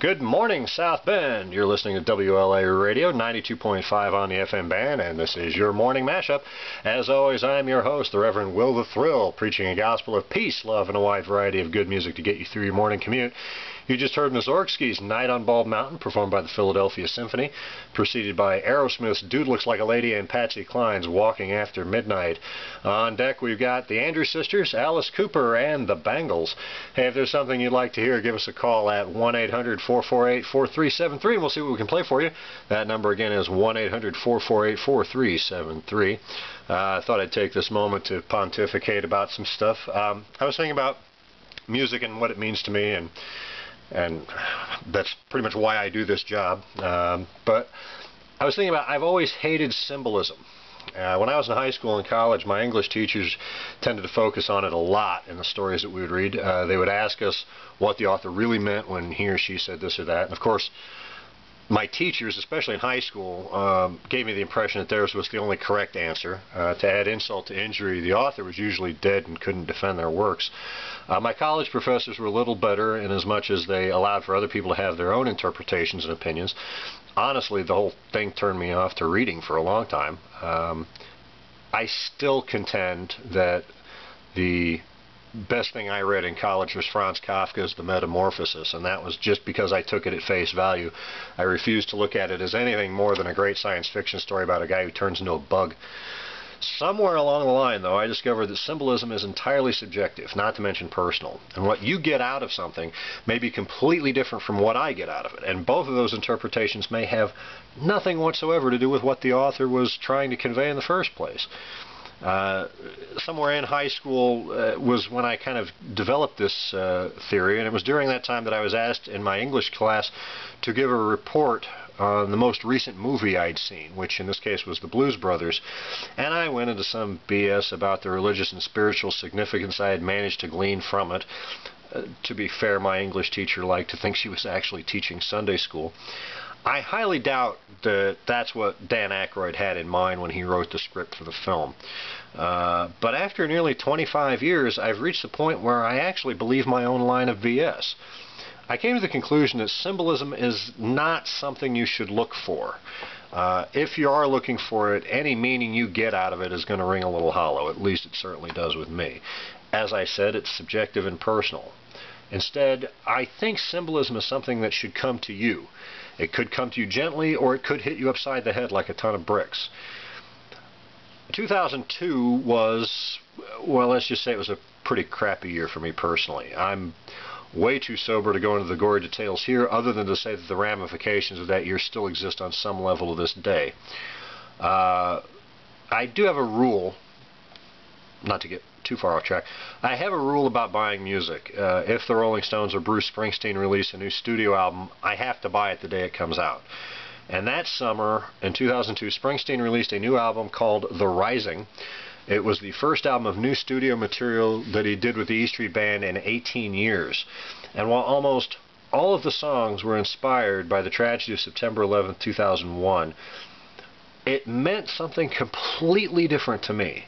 Good morning, South Bend. You're listening to WLA Radio, 92.5 on the FM band, and this is your morning mashup. As always, I'm your host, the Reverend Will the Thrill, preaching a gospel of peace, love, and a wide variety of good music to get you through your morning commute. You just heard Mussorgsky's Night on Bald Mountain, performed by the Philadelphia Symphony, preceded by Aerosmith's Dude Looks Like a Lady and Patsy Cline's Walking After Midnight. On deck, we've got the Andrews Sisters, Alice Cooper, and the Bangles. Hey, if there's something you'd like to hear, give us a call at 1-800-448-4373, and we'll see what we can play for you. That number again is 1-800-448-4373. I thought I'd take this moment to pontificate about some stuff. I was thinking about music and what it means to me, and that's pretty much why I do this job. But I was thinking about, I've always hated symbolism. When I was in high school and college, my English teachers tended to focus on it a lot in the stories that we would read. They would ask us what the author really meant when he or she said this or that. And of course, my teachers, especially in high school, gave me the impression that theirs was the only correct answer. To add insult to injury, the author was usually dead and couldn't defend their works. My college professors were a little better in as much as they allowed for other people to have their own interpretations and opinions. Honestly, the whole thing turned me off to reading for a long time. I still contend that the best thing I read in college was Franz Kafka's The Metamorphosis, and that was just because I took it at face value. I refused to look at it as anything more than a great science fiction story about a guy who turns into a bug. Somewhere along the line, though, I discovered that symbolism is entirely subjective, not to mention personal. And what you get out of something may be completely different from what I get out of it. And both of those interpretations may have nothing whatsoever to do with what the author was trying to convey in the first place. Somewhere in high school was when I kind of developed this theory, and it was during that time that I was asked in my English class to give a report on the most recent movie I'd seen, which in this case was The Blues Brothers, and I went into some BS about the religious and spiritual significance I had managed to glean from it. To be fair, my English teacher liked to think she was actually teaching Sunday school. I highly doubt that that's what Dan Aykroyd had in mind when he wrote the script for the film. But after nearly 25 years, I've reached the point where I actually believe my own line of BS. I came to the conclusion that symbolism is not something you should look for. If you are looking for it, any meaning you get out of it is going to ring a little hollow. At least it certainly does with me. As I said, it's subjective and personal. Instead, I think symbolism is something that should come to you. It could come to you gently, or it could hit you upside the head like a ton of bricks. 2002 was, well, let's just say it was a pretty crappy year for me personally. I'm way too sober to go into the gory details here, other than to say that the ramifications of that year still exist on some level to this day. I do have a rule, not to get too far off track, I have a rule about buying music. If the Rolling Stones or Bruce Springsteen release a new studio album, I have to buy it the day it comes out. And that summer, in 2002, Springsteen released a new album called The Rising. It was the first album of new studio material that he did with the E Street Band in 18 years. And while almost all of the songs were inspired by the tragedy of September 11, 2001, it meant something completely different to me.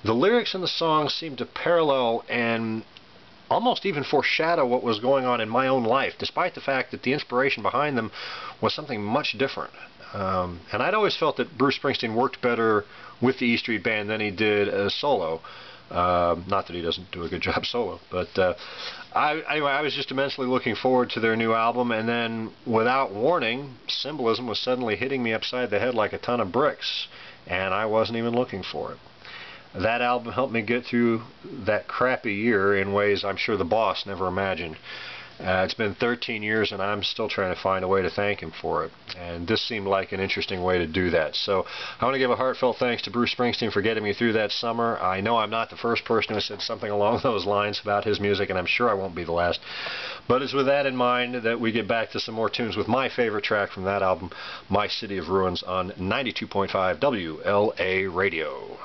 The lyrics in the songs seemed to parallel and almost even foreshadow what was going on in my own life, despite the fact that the inspiration behind them was something much different. And I'd always felt that Bruce Springsteen worked better with the E Street Band than he did as solo. Not that he doesn't do a good job solo, but anyway, I was just immensely looking forward to their new album, and then without warning, symbolism was suddenly hitting me upside the head like a ton of bricks, and I wasn't even looking for it. That album helped me get through that crappy year in ways I'm sure the boss never imagined. It's been 13 years and I'm still trying to find a way to thank him for it. And this seemed like an interesting way to do that. So I want to give a heartfelt thanks to Bruce Springsteen for getting me through that summer. I know I'm not the first person who has said something along those lines about his music, and I'm sure I won't be the last. But it's with that in mind that we get back to some more tunes with my favorite track from that album, My City of Ruins, on 92.5 WLA Radio.